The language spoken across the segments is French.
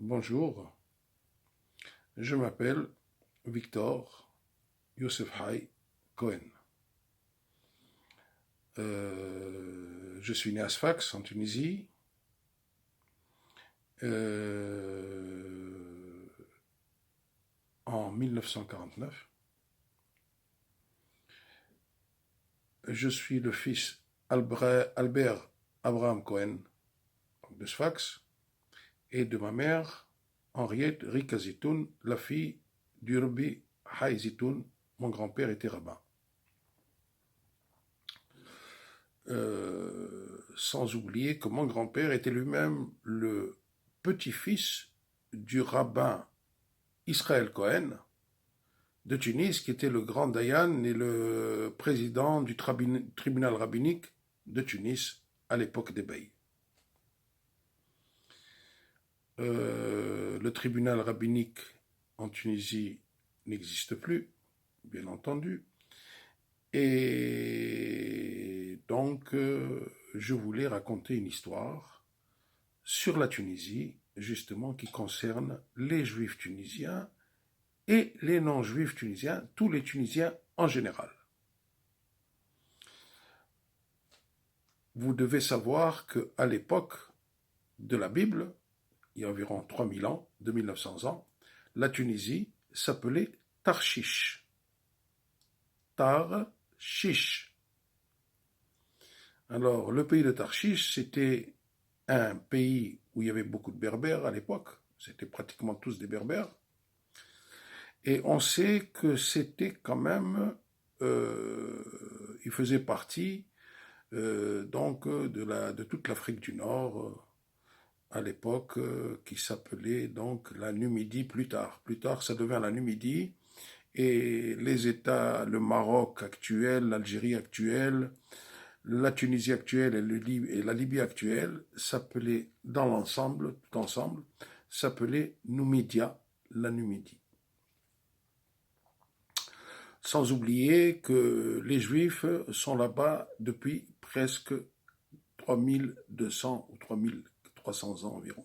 Bonjour, je m'appelle Victor Youssef Hay Cohen. Je suis né à Sfax, en Tunisie. En 1949. Je suis le fils Albert Abraham Cohen de Sfax et de ma mère Henriette Rika Zitoun, la fille d'Urbi Hay Zitoun. Mon grand-père était rabbin. Sans oublier que mon grand-père était lui-même le petit-fils du rabbin Israël Cohen de Tunis, qui était le grand Dayan et le président du tribunal rabbinique de Tunis à l'époque des Beys. Le tribunal rabbinique en Tunisie n'existe plus, bien entendu. Et donc, je voulais raconter une histoire sur la Tunisie, justement, qui concerne les Juifs tunisiens et les non-Juifs tunisiens, tous les Tunisiens en général. Vous devez savoir qu'à l'époque de la Bible, il y a environ 3000 ans, 2900 ans, la Tunisie s'appelait Tarshish. Tarshish. Alors, le pays de Tarshish, c'était un pays où il y avait beaucoup de Berbères à l'époque. C'était pratiquement tous des Berbères. Et on sait que c'était quand même, il faisait partie donc de toute l'Afrique du Nord à l'époque, qui s'appelait donc la Numidie plus tard. Plus tard, ça devient la Numidie, et les États, le Maroc actuel, l'Algérie actuelle, la Tunisie actuelle et la Libye actuelle s'appelaient dans l'ensemble, tout ensemble, s'appelaient Numidia, la Numidie. Sans oublier que les Juifs sont là-bas depuis presque 3200 ou 3300 ans environ.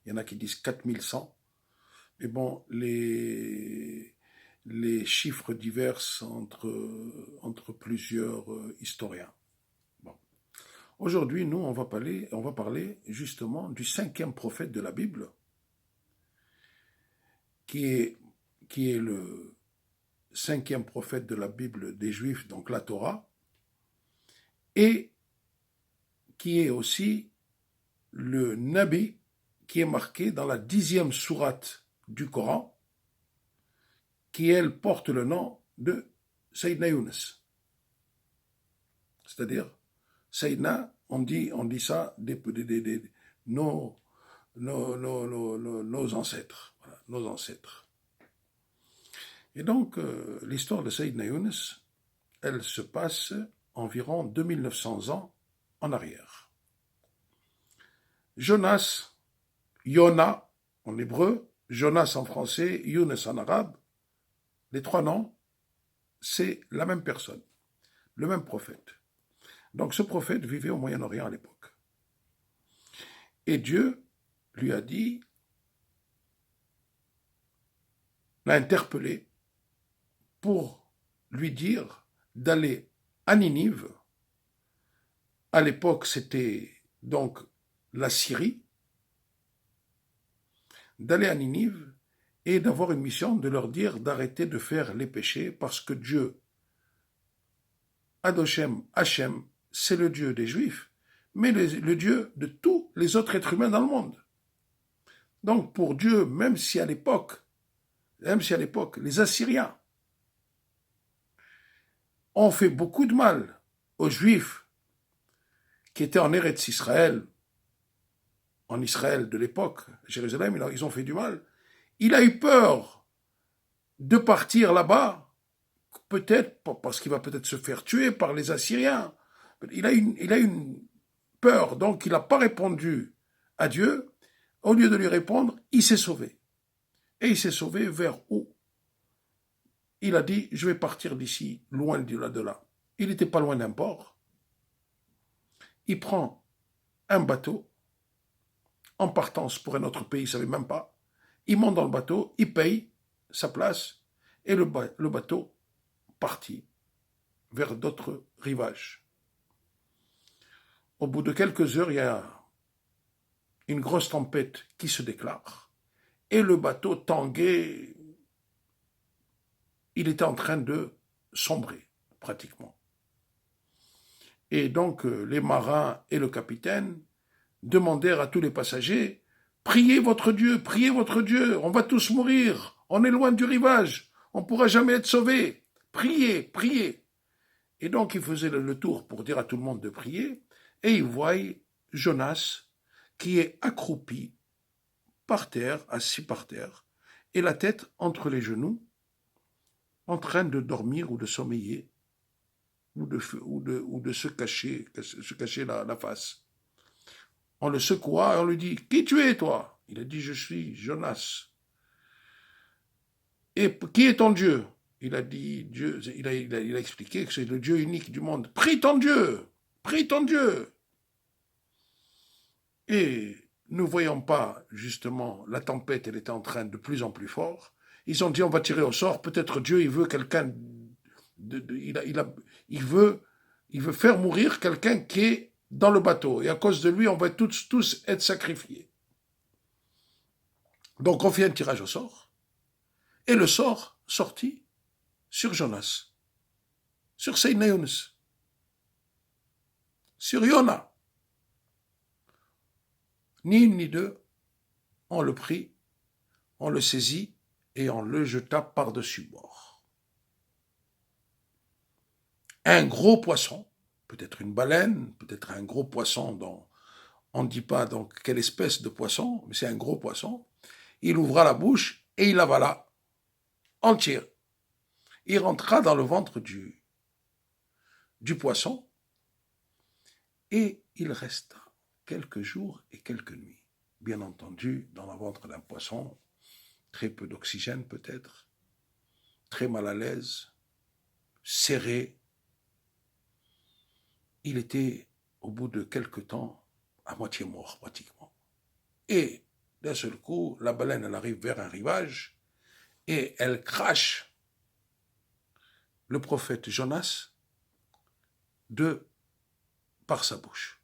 Il y en a qui disent 4100. Mais bon, les chiffres divergent entre plusieurs historiens. Bon. Aujourd'hui, nous, on va parler justement du 5e prophète de la Bible, qui est le 5e prophète de la Bible des Juifs, donc la Torah, et qui est aussi le Nabi qui est marqué dans la 10e sourate du Coran, qui elle porte le nom de Sayyidina Younes. C'est-à-dire, Sayyidina, on dit ça nos ancêtres. Voilà, nos ancêtres. Et donc, l'histoire de Sayyidina Younes, elle se passe environ 2900 ans en arrière. Jonas, Yona en hébreu, Jonas en français, Younes en arabe, les trois noms, c'est la même personne, le même prophète. Donc ce prophète vivait au Moyen-Orient à l'époque. Et Dieu lui a dit, l'a interpellé pour lui dire d'aller à Ninive. À l'époque, c'était donc la Syrie, d'aller à Ninive et d'avoir une mission de leur dire d'arrêter de faire les péchés, parce que Dieu, Adoshem, Hachem, c'est le Dieu des Juifs, mais le Dieu de tous les autres êtres humains dans le monde. Donc pour Dieu, même si à l'époque, les Assyriens ont fait beaucoup de mal aux Juifs qui étaient en Eretz Israël, en Israël de l'époque, Jérusalem, ils ont fait du mal. Il a eu peur de partir là-bas, peut-être parce qu'il va peut-être se faire tuer par les Assyriens. Il a une peur, donc il n'a pas répondu à Dieu. Au lieu de lui répondre, il s'est sauvé. Et il s'est sauvé vers où? Il a dit, je vais partir d'ici, loin de là. Il n'était pas loin d'un port. Il prend un bateau en partance pour un autre pays, il ne savait même pas. Il monte dans le bateau, il paye sa place, et le bateau partit vers d'autres rivages. Au bout de quelques heures, il y a une grosse tempête qui se déclare, et le bateau tanguait, il était en train de sombrer, pratiquement. Et donc, les marins et le capitaine demandèrent à tous les passagers, priez votre Dieu, on va tous mourir, on est loin du rivage, on ne pourra jamais être sauvés, priez, priez. Et donc, ils faisaient le tour pour dire à tout le monde de prier, et ils voient Jonas qui est accroupi par terre, assis par terre, et la tête entre les genoux, en train de dormir ou de sommeiller, ou de se cacher la face. On le secoua et on lui dit, qui tu es toi? Il a dit, je suis Jonas. Et qui est ton Dieu? Il a dit, Dieu, il a expliqué que c'est le Dieu unique du monde. Prie ton Dieu, prie ton Dieu. Et ne voyant pas, justement, la tempête, elle était en train de plus en plus fort, ils ont dit, on va tirer au sort, peut-être Dieu, il veut quelqu'un, il veut faire mourir quelqu'un qui est dans le bateau, et à cause de lui, on va tous être sacrifiés. Donc on fait un tirage au sort, et le sort sortit sur Jonas, sur Seydina Younes, sur Yona. Ni une ni deux, on le prit, on le saisit, et on le jeta par-dessus bord. Un gros poisson, peut-être une baleine, peut-être un gros poisson dont on ne dit pas donc quelle espèce de poisson, mais c'est un gros poisson, il ouvra la bouche et il avala entier. Il rentra dans le ventre du poisson et il resta quelques jours et quelques nuits. Bien entendu, dans le ventre d'un poisson, très peu d'oxygène peut-être, très mal à l'aise, serré. Il était, au bout de quelque temps, à moitié mort pratiquement. Et d'un seul coup, la baleine, elle arrive vers un rivage et elle crache le prophète Jonas par sa bouche.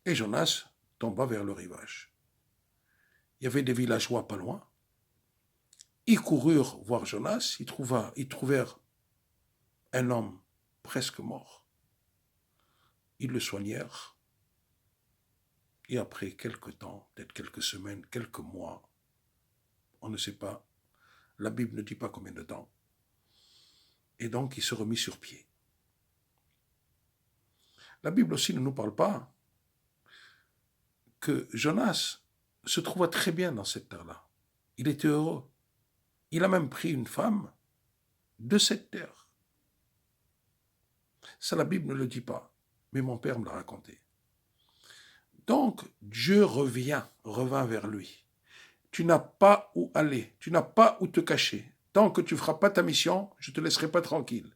Et Jonas tomba vers le rivage. Il y avait des villageois pas loin. Ils coururent voir Jonas, ils trouvèrent un homme presque mort. Ils le soignèrent. Et après quelques temps, peut-être quelques semaines, quelques mois, on ne sait pas, la Bible ne dit pas combien de temps. Et donc il se remit sur pied. La Bible aussi ne nous parle pas que Jonas se trouva très bien dans cette terre-là. Il était heureux. Il a même pris une femme de cette terre. Ça, la Bible ne le dit pas, mais mon père me l'a raconté. Donc, Dieu revint vers lui. Tu n'as pas où aller, tu n'as pas où te cacher. Tant que tu ne feras pas ta mission, je ne te laisserai pas tranquille.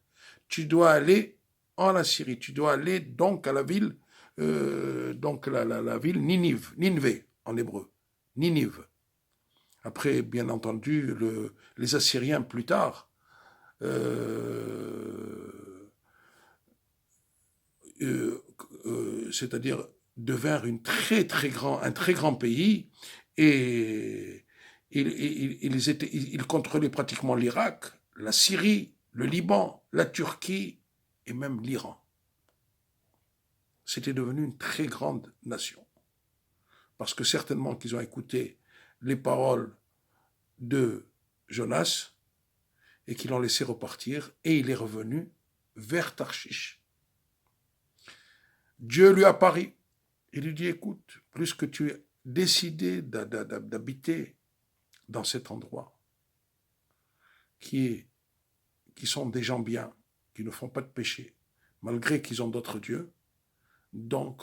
Tu dois aller en Assyrie, tu dois aller donc à la ville, la ville Ninive en hébreu, Ninive. Après, bien entendu, les Assyriens plus tard, c'est-à-dire devinrent un très grand pays, et ils contrôlaient pratiquement l'Irak, la Syrie, le Liban, la Turquie et même l'Iran. C'était devenu une très grande nation. Parce que certainement qu'ils ont écouté les paroles de Jonas et qu'ils l'ont laissé repartir, et il est revenu vers Tarshish. Dieu lui apparut. Il lui dit, écoute, plus que tu es décidé d'habiter dans cet endroit, qui sont des gens bien, qui ne font pas de péché, malgré qu'ils ont d'autres dieux, donc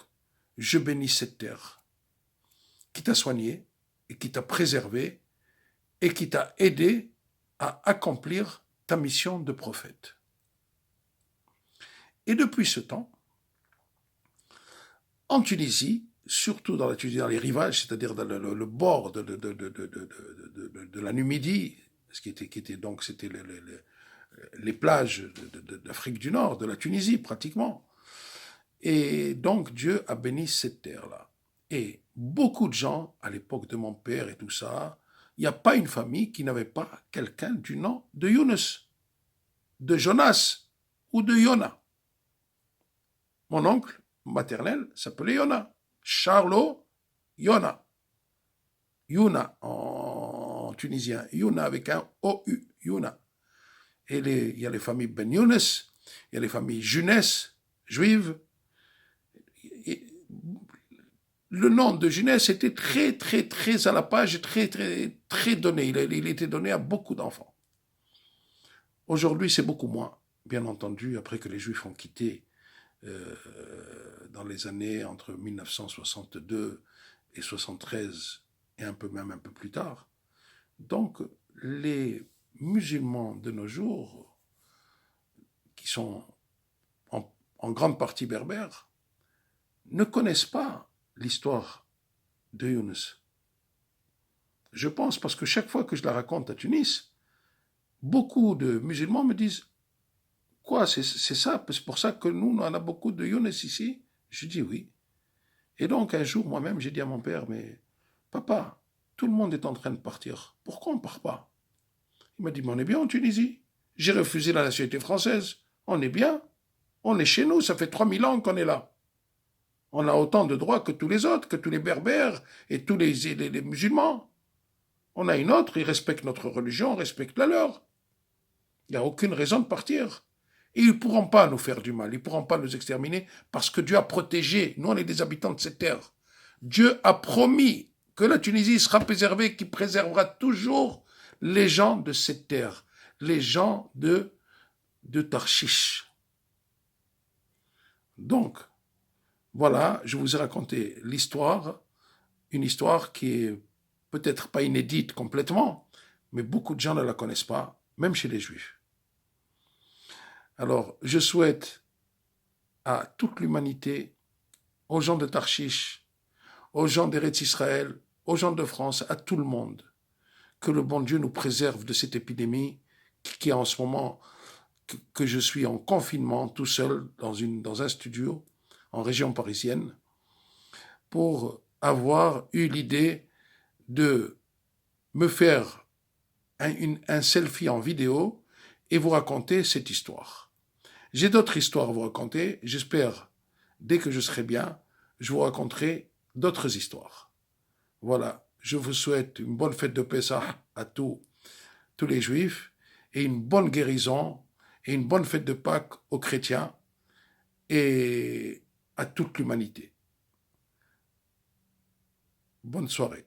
je bénis cette terre qui t'a soigné et qui t'a préservé et qui t'a aidé à accomplir ta mission de prophète. Et depuis ce temps, en Tunisie, surtout dans la Tunisie, dans les rivages, c'est-à-dire dans le bord de la Numidie, ce qui était donc c'était les plages d'Afrique du Nord, de la Tunisie pratiquement. Et donc Dieu a béni cette terre-là. Et beaucoup de gens, à l'époque de mon père et tout ça, il n'y a pas une famille qui n'avait pas quelqu'un du nom de Younes, de Jonas ou de Yona. Mon oncle maternel s'appelait Yona. Charlot, Yona. Yuna en tunisien. Yuna avec un O-U. Yuna. Et il y a les familles Ben Younes, il y a les familles Junes, juives. Et le nom de Junes était très, très, très à la page, très, très, très donné. Il était donné à beaucoup d'enfants. Aujourd'hui, c'est beaucoup moins, bien entendu, après que les Juifs ont quitté dans les années entre 1962 et 73 et un peu plus tard. Donc, les musulmans de nos jours, qui sont en grande partie berbères, ne connaissent pas l'histoire de Younes. Je pense parce que chaque fois que je la raconte à Tunis, beaucoup de musulmans me disent « Quoi, c'est ça? C'est pour ça que nous, on a beaucoup de Younes ici ?» Je dis « Oui. » Et donc, un jour, moi-même, j'ai dit à mon père « Mais papa, tout le monde est en train de partir. Pourquoi on ne part pas ?» Il m'a dit « Mais on est bien en Tunisie. J'ai refusé la nationalité française. On est bien. On est chez nous. Ça fait 3000 ans qu'on est là. On a autant de droits que tous les autres, que tous les berbères et tous les musulmans. On a une autre, ils respectent notre religion, on respecte la leur. Il n'y a aucune raison de partir. Et ils ne pourront pas nous faire du mal, ils ne pourront pas nous exterminer parce que Dieu a protégé, nous on est des habitants de cette terre. Dieu a promis que la Tunisie sera préservée, qu'il préservera toujours les gens de cette terre, les gens de Tarshish. Donc, voilà, je vous ai raconté l'histoire, une histoire qui est peut-être pas inédite complètement, mais beaucoup de gens ne la connaissent pas, même chez les Juifs. Alors, je souhaite à toute l'humanité, aux gens de Tarshish, aux gens d'Eretz Israël, aux gens de France, à tout le monde, que le bon Dieu nous préserve de cette épidémie qui est en ce moment, que je suis en confinement tout seul dans un studio en région parisienne, pour avoir eu l'idée de me faire un selfie en vidéo et vous raconter cette histoire. J'ai d'autres histoires à vous raconter. J'espère, dès que je serai bien, je vous raconterai d'autres histoires. Voilà, je vous souhaite une bonne fête de Pessah à tous les Juifs et une bonne guérison et une bonne fête de Pâques aux chrétiens et à toute l'humanité. Bonne soirée.